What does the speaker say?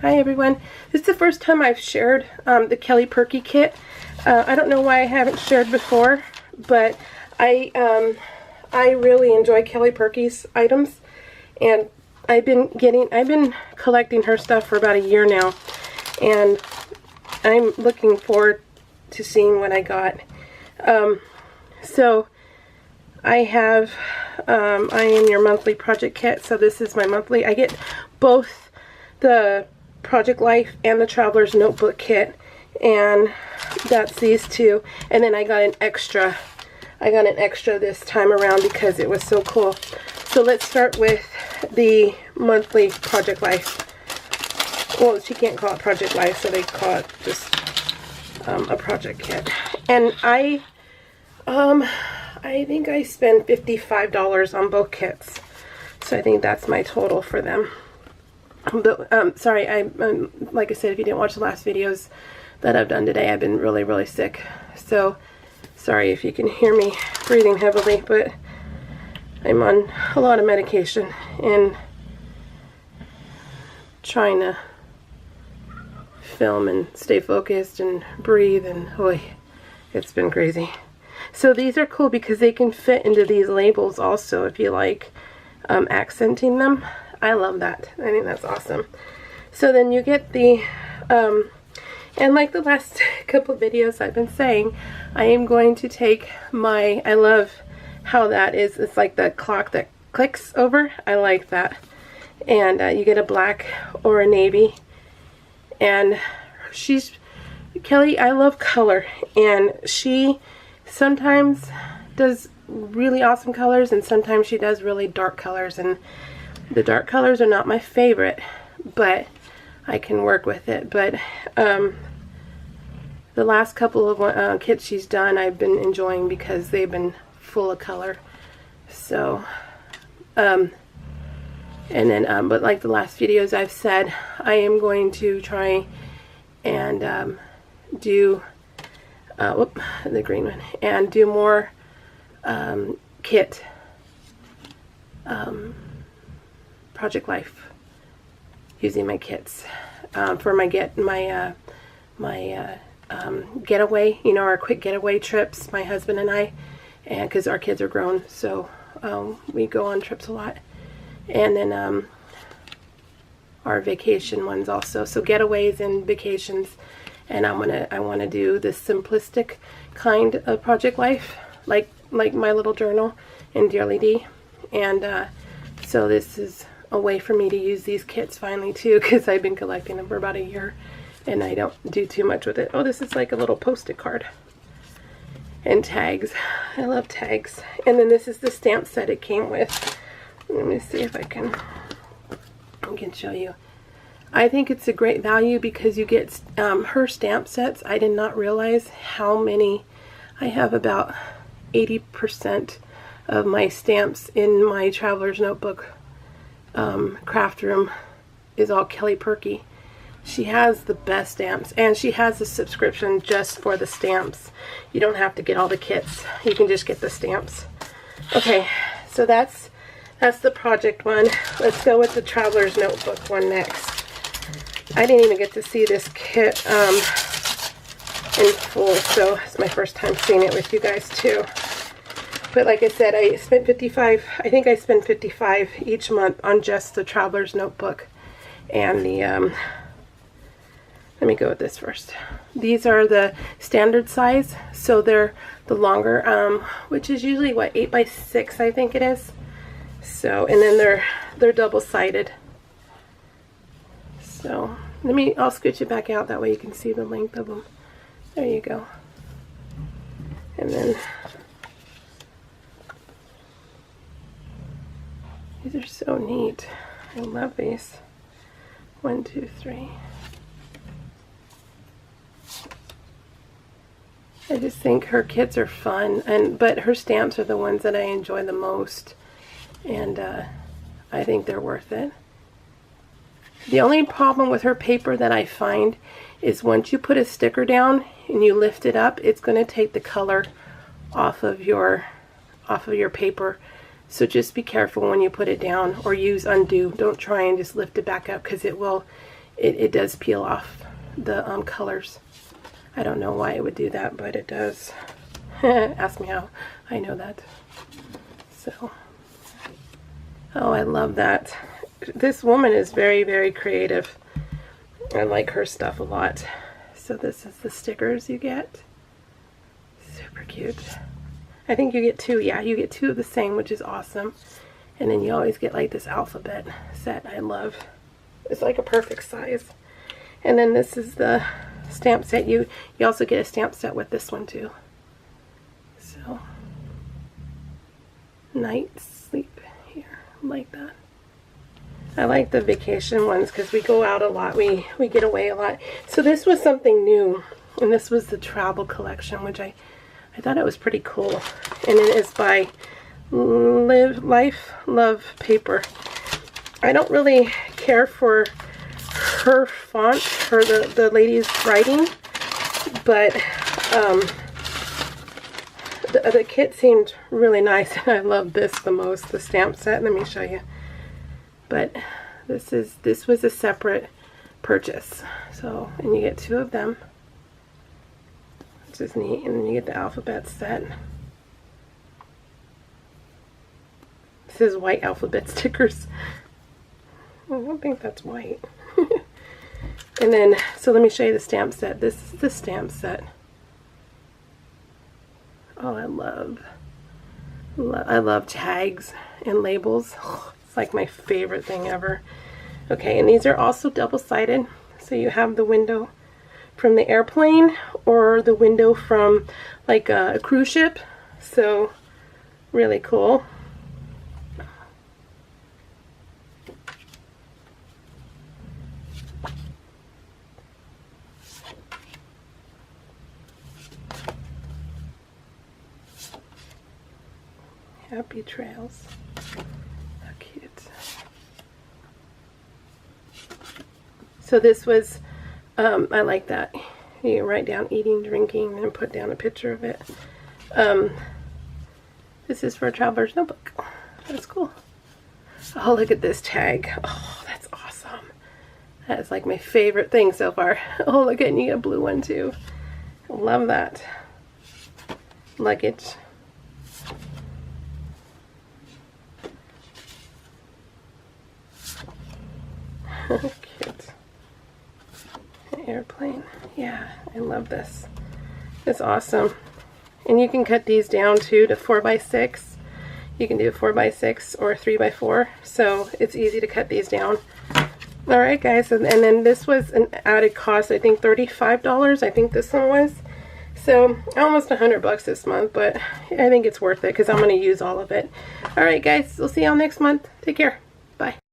Hi everyone. This is the first time I've shared the Kelly Purkey kit. I don't know why I haven't shared before, but I really enjoy Kelly Purkey's items, and I've been collecting her stuff for about a year now, and I'm looking forward to seeing what I got. So I have I am your monthly project kit, so this is my monthly. I get both the Project Life and the Traveler's Notebook kit, and that's these two. And then I got an extra this time around because it was so cool. So let's start with the monthly Project Life. Well, she can't call it Project Life, so they call it just a project kit. And I think I spent $55 on both kits, so I think that's my total for them. But sorry, like I said, if you didn't watch the last videos that I've done today, I've been really sick, so sorry if you can hear me breathing heavily, but I'm on a lot of medication and trying to film and stay focused and breathe, and it's been crazy. So these are cool because they can fit into these labels also if you like accenting them. I love that. I think that's awesome. So then you get the and like the last couple videos I've been saying, I am going to take my, I love how that is, it's like the clock that clicks over. I like that. And you get a black or a navy, and Kelly, I love color, and she sometimes does really awesome colors, and sometimes she does really dark colors, and the dark colors are not my favorite, but I can work with it. But the last couple of kits she's done, I've been enjoying because they've been full of color. So and then but like the last videos I've said, I am going to try and do the green one, and do more kit Project Life using my kits for my getaway, you know, our quick getaway trips, my husband and I, and because our kids are grown, so we go on trips a lot. And then our vacation ones also, so getaways and vacations. And I want to do this simplistic kind of Project Life, like my little journal and Dearly D. And so this is a way for me to use these kits finally too, because I've been collecting them for about a year and I don't do too much with it. Oh, this is like a little post-it card. And tags. I love tags. And then this is the stamp set it came with. Let me see if I can show you. I think it's a great value because you get her stamp sets. I did not realize how many. I have about 80% of my stamps in my Traveler's Notebook craft room is all Kelly Purkey. She has the best stamps, and she has a subscription just for the stamps. You don't have to get all the kits. You can just get the stamps. Okay, so that's the project one. Let's go with the Traveler's Notebook one next. I didn't even get to see this kit in full, so it's my first time seeing it with you guys too. But like I said, I spent $55. I think I spend $55 each month on just the Traveler's Notebook and the. Let me go with this first. These are the standard size, so they're the longer, which is usually what, 8 by 6, I think it is. So, and then they're double-sided. So I'll scooch it back out, that way you can see the length of them. There you go. And then these are so neat. I love these. 1, 2, 3. I just think her kits are fun, but her stamps are the ones that I enjoy the most, and I think they're worth it. The only problem with her paper that I find is once you put a sticker down and you lift it up, it's going to take the color off of your paper. So just be careful when you put it down, or use undo. Don't try and just lift it back up, because it will it does peel off the colors. I don't know why it would do that, but it does. Ask me how I know that. So, oh, I love that. This woman is very, very creative. I like her stuff a lot. So this is the stickers you get. Super cute. I think you get 2. Yeah, you get 2 of the same, which is awesome. And then you always get like this alphabet set. I love. It's like a perfect size. And then this is the stamp set. You also get a stamp set with this one too. So, night sleep here, like that. I like the vacation ones because we go out a lot. We get away a lot. So this was something new, and this was the travel collection, which I thought it was pretty cool. And it is by Life Love Paper. I don't really care for her font, for the lady's writing, but the kit seemed really nice. I love this the most, the stamp set. Let me show you. But this was a separate purchase. So, and you get 2 of them, which is neat. And then you get the alphabet set. This is white alphabet stickers. I don't think that's white. And then, so let me show you the stamp set. This is the stamp set. Oh, I love tags and labels. It's like my favorite thing ever. Okay, and these are also double-sided. So you have the window from the airplane or the window from like a cruise ship. So really cool. Happy trails. How cute. So this was, I like that. You can write down eating, drinking, and put down a picture of it. This is for a traveler's notebook. That's cool. Oh, look at this tag. Oh, that's awesome. That is like my favorite thing so far. Oh, look at it, and you get a blue one too. Love that. Luggage. Cute. An airplane. Yeah, I love this. It's awesome. And you can cut these down too to 4x6. You can do a 4x6 or 3x4. So it's easy to cut these down. Alright guys, and then this was an added cost, I think $35, I think this one was. So almost $100 this month, but I think it's worth it because I'm going to use all of it. Alright guys, we'll see y'all next month. Take care. Bye.